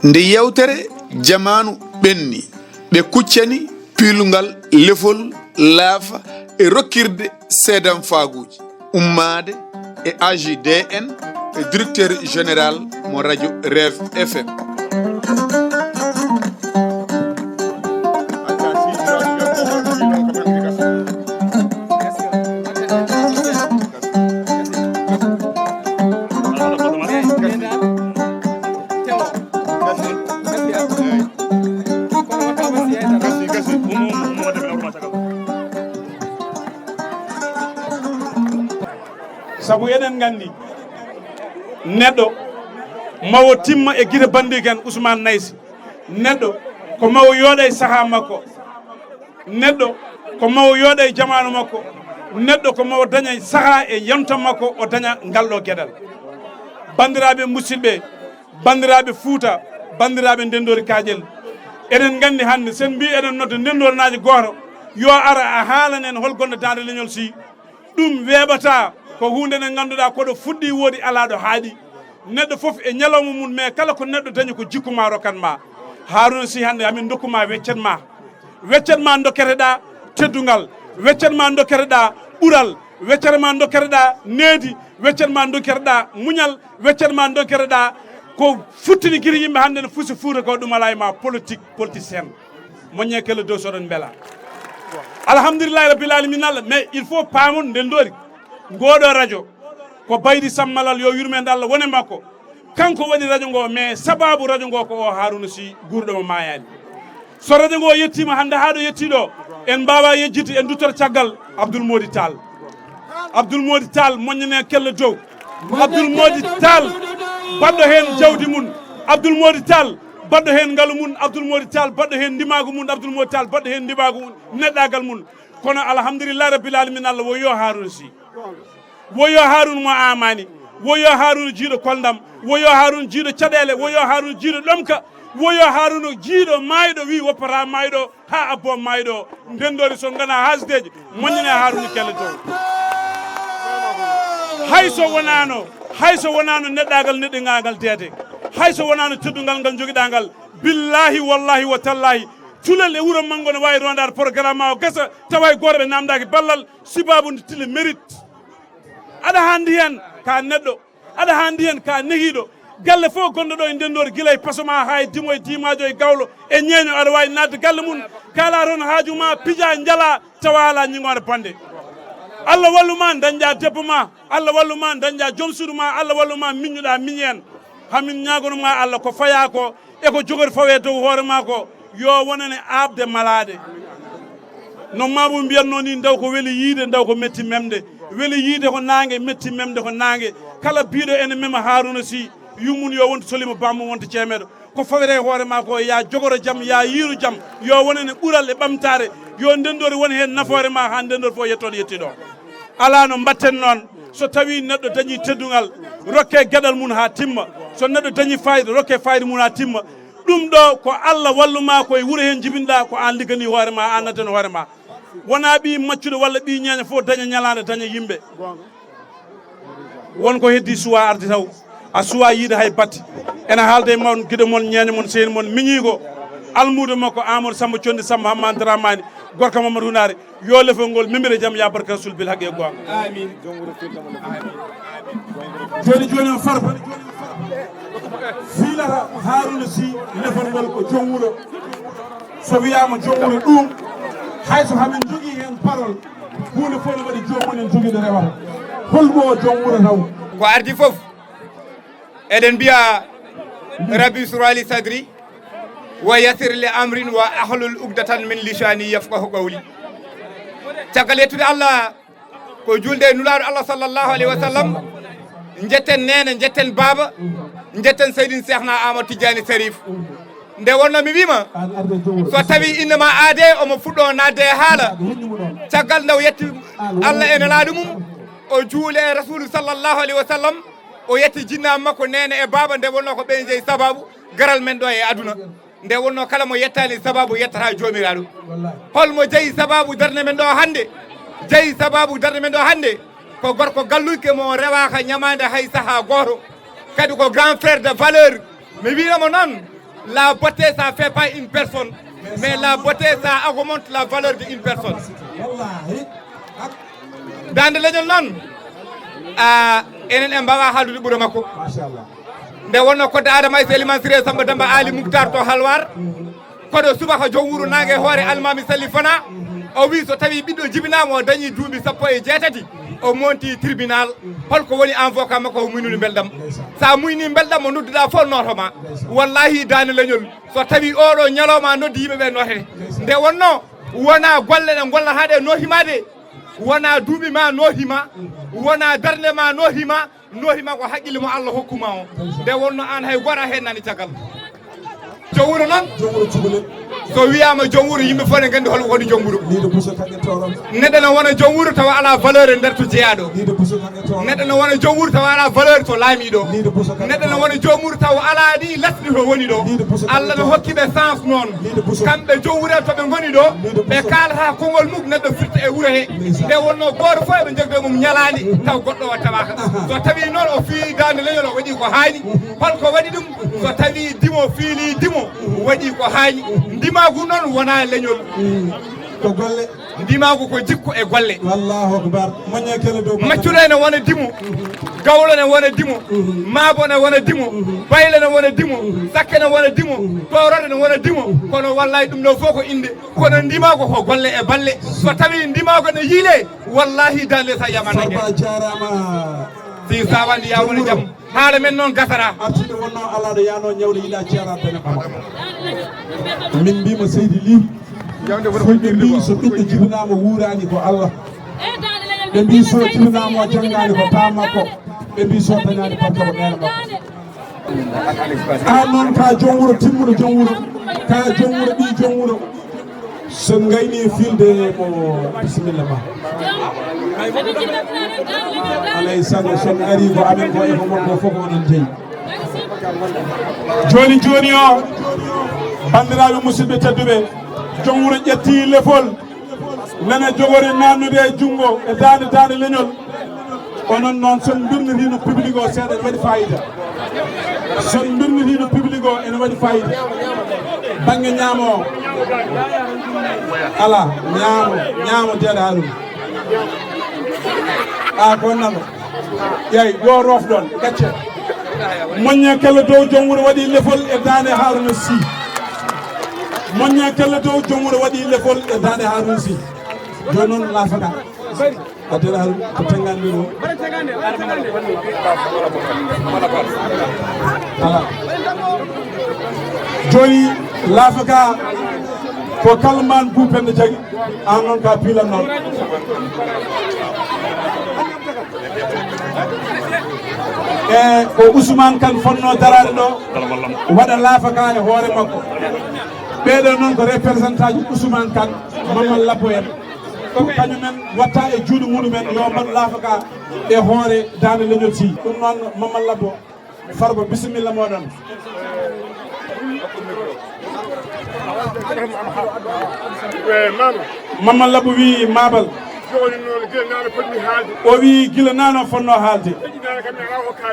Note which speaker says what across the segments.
Speaker 1: nde yewtere jamanu ɓenni ɓe kuccani piilungal lefol laafa e rokkirde seedan faaguji ummade e AJDN e directeur général mo radio Rev FM.
Speaker 2: sabu enen gandi neɗɗo mawo timma e guite bandiken Ousmane Naysi neɗɗo ko mawo yooɗa e saaha makko neɗɗo ko mawo yooɗa e jamanu makko neɗɗo ko mawo daña saaha e yonta makko o daña ngalɗo gueɗal bandiraɓe musidɓe bandiraɓe Fouta bandiraɓe ndendori Kadiel enen gandi hande sen mbi eɗen nodda ndendornaji goto yo ara a haalan en hol gonɗo Dande Leñol Sy ɗum weeɓata ko hunde nde ganduɗa koɗo fuɗɗi woodi alaɗo haaɗi neɗɗo foof e ñalawma mum mais kala ko neɗɗo dañi ko jikkuma rokkanma Harouna Sy hande amin dokkuma weccet ma dokketeɗa teddugal weccet ma dokketeɗa ɓuural weccet ma dokketeɗa needi weccet ma dokketeɗa muñal weccet ma dokketeɗa ko futtini guiri yimɓe hande ne fusi Fouta ko ɗum ala e ma politicien moñe kele dow soɗon beela alhamdulillahi rabbil alamin Allah mais il faut paamon ndendori ngoɗo radio ko Baydi Sammalal yo yurmede Allah wone makko kanko waɗi radio ngo mais sababu radio ngo ko o Harouna Sy gurɗomo mayani so radio ngo yettima hande haɗo yettiɗo en mbawa yejjide en duttora caggal Abdoul Mody Tall moññene kelle dow Abdoul Mody Tall baɗɗo hen jawdi mun Abdoul Mody Tall baɗɗo hen ngaalu mun Abdoul Mody Tall baɗɗo hen ndimagu mun Abdoul Mody Tall baɗɗo hen ndimagu mun neɗɗagal mun kono alhamdulillahi rabbil alamin Allah woyo Harouna Sy woyo Harouna mo amani woyo Harouna jiiɗo koldam woyo Harouna jiiɗo caɗele woyo Harouna jiiɗo ɗomka woyo Harouna jiiɗo mayɗo wi woppata mayɗo ha abbo mayɗo ndendori so gona hasdeji moññine Harouna kelle dow hayso wonano neɗɗagal neɗɗingal deede hayso wonano teddugal ngal joguiɗa ngal billahi wallahi wa tallahi culel e wuuro manggo ne wawi rondade programme ma o gasa tawa goto ɓe namdaki ballal sibabude tile mérite aɗa handi hen ka neɗɗo aɗa handi hen ka nehiɗo galle fof gonɗo ɗo e ndendori guila e pasoma ha e dimo e dimajo e gawlo e ñeeño aɗa wawi nadde galle mum kala toon haaju ma pija jala tawa ala ñingode bande Allah walluma dañƴa debbo ma Allah walluma dañƴa joom suudu ma Allah walluma miññuɗa miñi hen hamin ñagonoma Allah ko faya ko eko jogori fawe dow hoore ma ko yo wonane abde malade no Mamoudou mbiyatno ni ndaw ko weeli yiide ndaw ko metti memde weeli yiide ko nangue metti memde ko nangue kala biiɗo ene mema Harouna Sy yummun yo wonto solima bammo wonto ceemeɗo ko fawete hoore ma ko ya jogoro jaam ya yiiru jaam yo wonane ɓuural e ɓamtare yo ndendori woni hen nafoore ma ha ndendori fof yettoɗo yettiɗo ala no mbatten noon so tawi neɗɗo dañi teddugal rokke gueɗal mum ha timma so neɗɗo dañi fayida rokke fayida mum ha timma ɗum ɗo ko Allah walluma koye wuuro hen jibinɗa ko an liggani hoore ma an addani hoore ma wona ɓi maccuɗo walla ɓi ñeño fof daña ñalade daña yimɓe wonko heddi suwa arde taw a suwa yiide hay batte ene haalde mon guiɗo mon ñeño mon sehil mon miñigo almudo makko Amadou Samba Condi Samba Hamman Dramani gorka Mamadou Hunare yo lefol ngol memire jaam ya barka rasul bil haqqi gonga amin joni on farba filata Harouna Sy lefol ngol ko joom wuuro so wiyama joom wuuro ɗum hayso hamin jogui hen parole hunde fof ne waɗi jomumen joguiɗo rewata holmo joom wuuro taw
Speaker 3: ko ardi foof eɗen mbiya rabbi surali sadri wa yassir li amrin wa ahlul ugdatan min lisani yafqahu qawli caggal yettude Allah ko julde e nulaɗo Allah sallllahu alayhi wa sallam jetten nene jetten baba jetten Seydine Cheikhna Amadou Tidiane Sérif nde wonno mi wima so tawi innama aade omo fuɗɗo nadde e haala caggal nde o yetti Allah e nelaɗo mum o juule e rasulu sallllahu alayhi wa sallam o yetti jinnama makko nene e baba nde wonno ko ɓen jeeyi sababu garal men ɗo e aduna nde wonno kala mo yettani sababu yettata jomiraɗo holmo jeeyi sababu darde men ɗo hande jeeyi sababu darde men ɗo hande ko gorko galluyke mo rewaka ñamade hay saaha goto kadi ko grand frère de valeur mi wiiramo noon la beauté ça fait pas une personne mais la beauté ça augmente la valeur d'une personne dande leñol noon enen en mbawa haaldude ɓuura makko nde wonno kodde adama e liman siré samba damba ali mouhtar to halwar koɗo subaka joom wuuro nangue hoore almami salli fana o wi so tawi ɓiɗɗo jibinama o dañi duuɓi 16 o monti tribunal holko woni avocat makko o muynude beldam sa muyni beldam o nodduɗa fof notoma wallahi dande leñol so tawi oɗo ñalawma noddi yimɓeɓe notete nde wonno wona golle ɗe golla haɗe nohimade wona duuɓi ma nohima wona darde ma nohima ko haqqille mo Allah hokkuma o nde wonno an hay goto hen nani caggal joom wuuro noon so wiyama joom wuuro yimɓe fof ne gandi holko woni joom wuuro neɗɗo ne wona joom wuuro tawa ala valeur e nder to jeeyaɗo neɗɗo ne wona joom wuuro tawa ala valeur to laamiɗo neɗɗo ne wona joom wuuro tawa ala ni lasɗi to woni ɗo Allah ne hokkiɓe sens noon kamɓe joom wuuro toɓe goni ɗo ɓe kalata konngol mum neɗɗo firta e wuuro he nde wonno goto fof eɓe jogde mum ñalani taw goɗɗo o tawaka so tawi noon o fii dande leñol o waɗi ko haani holko waɗi ɗum so tawi dimo fiili dimo waɗi ko haani ndimagu noon wona leñol
Speaker 4: ko golle
Speaker 3: ndimagu ko jikku e golle
Speaker 4: wallahu akbar moñe kele dow
Speaker 3: maccuɗo ne wona dimo gawlo ne wona dimo maabo ne wona dimo bayle ne wona dimo sakke ne wona dimo torode ne wona dimo kono wallahi ɗum ɗo fof ko inde kono ndimago ko golle e balle so tawi ndimago ne yiile wallahi dande sa yamanage
Speaker 4: Farba jarama
Speaker 3: si sawandi ya woni jaam haala men noon gasara
Speaker 4: artude wonno alaɗo yano ñawde yiiɗa ceera bene ɓama min mbima seydi li fulɓe mbi so ɓiɗɗo jibinama wuurani ko Allah ɓe mbi so jibinama o janggani ko pa makko ɓe mbi so dañani barka ko nena makko an noon ka joom wuuro timmuɗo joom wuuro ka joom wuuro ɓi joom wuuro so gayni filde mo bisimilla ma alay sago son ari ko amen ko eko mon ko fof ko onon jeeyi
Speaker 2: joni joni o bandiraɓe musidɓe tedduɓe joom wuuro ƴetti lefol nana jogori nannude e junggo e dande leñol onon noon son birnitino public o seeɗa ene waɗi fayida son birnitino public o ene waɗi fayida banggue ñaamo o ala ñaamo deeɗa haɗum ko nano yeyi yo roof ɗon gacce moññe kella dow joom wuuro waɗi lefol e dande Harouna Sy moññe kella dow joom wuuro waɗi lefol e dande Harouna Sy joni noon laafaka addera Harouna ko tengande ɗo ala joni laafaka ko kalman Boupende jagui an noon ka piilan noon e ko Ousmane Kane fonno darade ɗo waɗa laafaka e hoore makko ɓeɗo noon ko représentant ji Ousmane Kane Mamadou Labbo en ko kañumen watta e juuɗe muɗumen yo mbaɗ laafaka e hoore dande leñol Sy ɗum noon Mamadou Labbo Farba bisimilla moɗon Mamadou Labbo wi Mabal o wi gila nano fonno haalde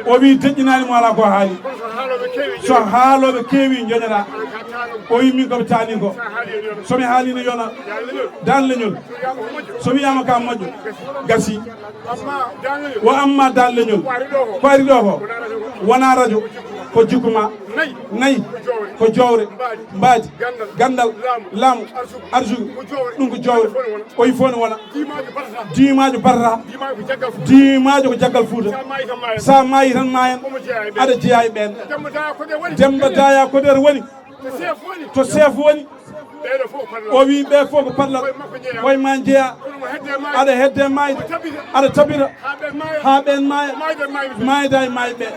Speaker 2: o wi deƴƴinani mo ala ko haali so haaloɓe keewi joñata o wi min koɓe tani ko somi haalino yona dan leñol so wiyama ka moƴƴo gasi wo amma dan leñol ko ari ɗo ko wona radio ko jikkuma nayyi ko jowre mbaadi gandal laamu arsugu ɗum ko jowre o wi fof ne wona dimajo barata dimajo ko jaggal Fouta sa maayi tan mayen aɗa jeeya e ɓen Demba Daya Kodere woni to chef woni o wi ɓe fof ko parlat koye ma jeeya aɗa hedde mayde aɗa tabita ha ɓen maaya mayda e maayi ɓe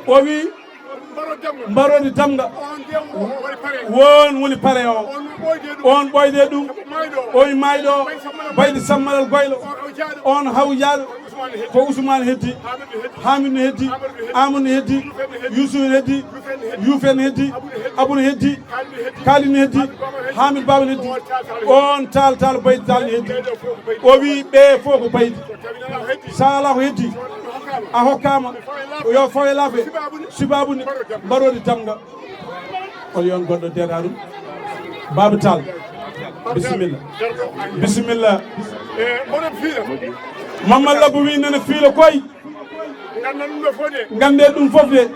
Speaker 2: o wi mbarode damga won woni pare o on ɓoyde ɗum oye mayɗo bayde sammalal goylo on hawjaɗo ko Ousmane heddi Hamidou ne heddi Amadou ne heddi Youssou ne heddi Youfen ne heddi Abou ne heddi Kali ne heddi Hamidou Baba ne heddi on tal bayde tal ne heddi o wi ɓe fof ko baydi sa ala ko heddi a hokkama yo fawe laafe subabude mbaɗode damga on yon goɗɗo deeɗa ɗum Baba Tall bisimilla bisimilla Mamadou Labbo wi nene fiila koye gande ɗum fof de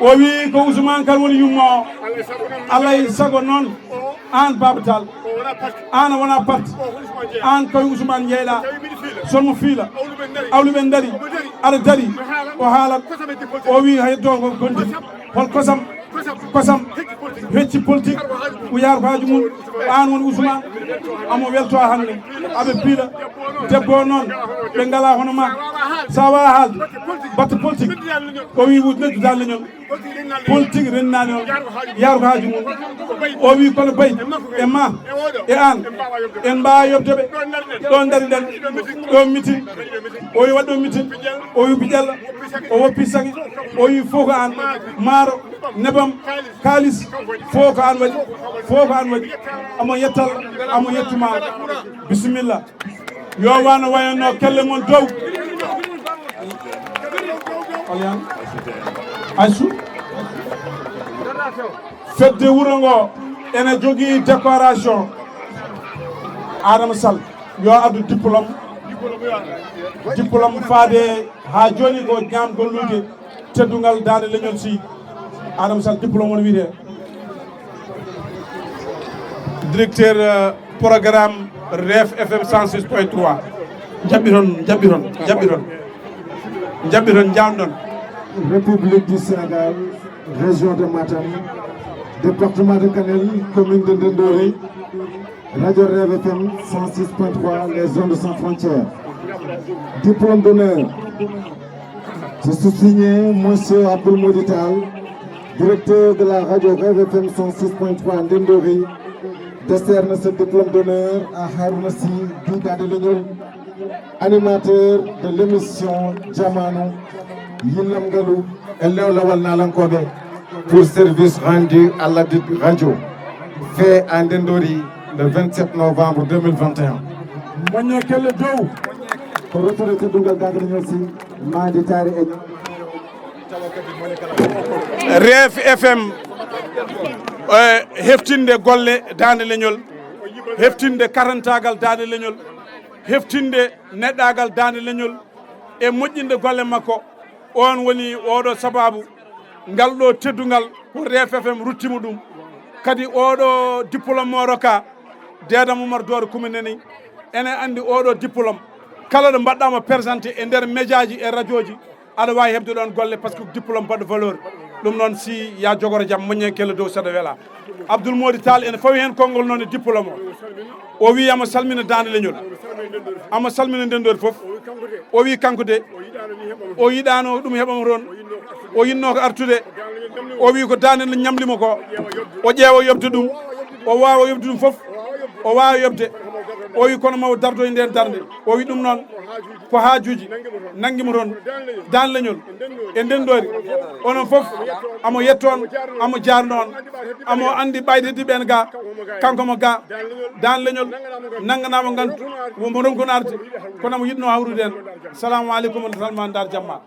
Speaker 2: o wi ko Ousmane Kane woni yumma o alay sago noon an Baba Tall an wona parti an koye Ousmane jeeyɗa sonmo fiila awluɓe daari aɗa daari o haalat o wi heddo ko gondi hol kosam hecci politique o yaara ko haaju mum an woni Ousmane amo welto hande aɓe piila debbo noon ɓe ngala hono ma sa wawa haalde batte politique o wi neddu dal leñol politique rennani on yaara ko haaju mum o wi kono bayi e ma e an en mbawa yobdeɓe ɗon daari ɗen ɗo mitin o wi waɗɗo mitin o wi Biƴella o woppi sangi o wi fof ko an maaro nebam kalis fof ko an waɗi amo yettal amo yettuma bisimilla yo wano wayanno kelle mon dow alyan aysu fedde wuro ngo ene jogui décoration Adama Sall yo addu diplôme faade ha joni ko ñam gollude teddugal dande leñol si Adama Sall diplôme woni wiite directeur programme REF FM 106.3 jabbiron jamɗon
Speaker 5: République du Sénégal, région de Matam, département de Kanel, commune de Ndendori, Radio REF FM 106.3, les zones sans frontières. Diplôme d'honneur. Je suis signé Monsieur Abdoul Modital, directeur de la radio REF FM 106.3 Ndendori, décerne ce diplôme d'honneur à Harouna Sy Douda de Leñol, animateur de l'émission Jamano Yillam Galou et Lawal Nalankobe pour service rendu à la radio fait à Ndendori le 27 novembre 2021.
Speaker 2: Moño kelle dow
Speaker 5: ko retraité Dougal Dagre Ñolsi Madi Tari
Speaker 2: REF FM heftinde golle dande leñol heftinde karantagal dande leñol heftinde neɗɗagal dande leñol e moƴƴinde golle makko on woni oɗo sababu ngal ɗo teddugal ko REF FM ruttima ɗum kadi oɗo diplôme mo roka Deda Moumar Dore kumineni ene andi oɗo diplôme kala ɗo mbaɗɗama présenté e nder média ji e radio ji aɗa wawi hebde ɗon golle par ce que diplôme baɗɗo valeur ɗum noon si ya jogoro jaam moñen kelle dow saɗa weela Abdoul Mody Tall ene fawi hen konngol noon e diplôme o wi amo salmina dande leñol amo salmina Ndendori foof o wi kanko de o yiɗano ɗum heɓamo toon o yinno ko artude o wi ko dande nde ñamlimo ko o ƴeewa yobde ɗum o wawa yobde ɗum foof o wawa yobde o wi kono mawo dardo e nden darde o wi ɗum noon ko haajuji nanguimo toon dan leñol e Ndendori onon foof amo yetton amo jarno on amo andi ɓaydedi ɓen ga kanko mo ga dan leñol nanganamo gantu womo ronkonarde kono amo yiɗno hawrude en salamu aleykum wa salma dar jamma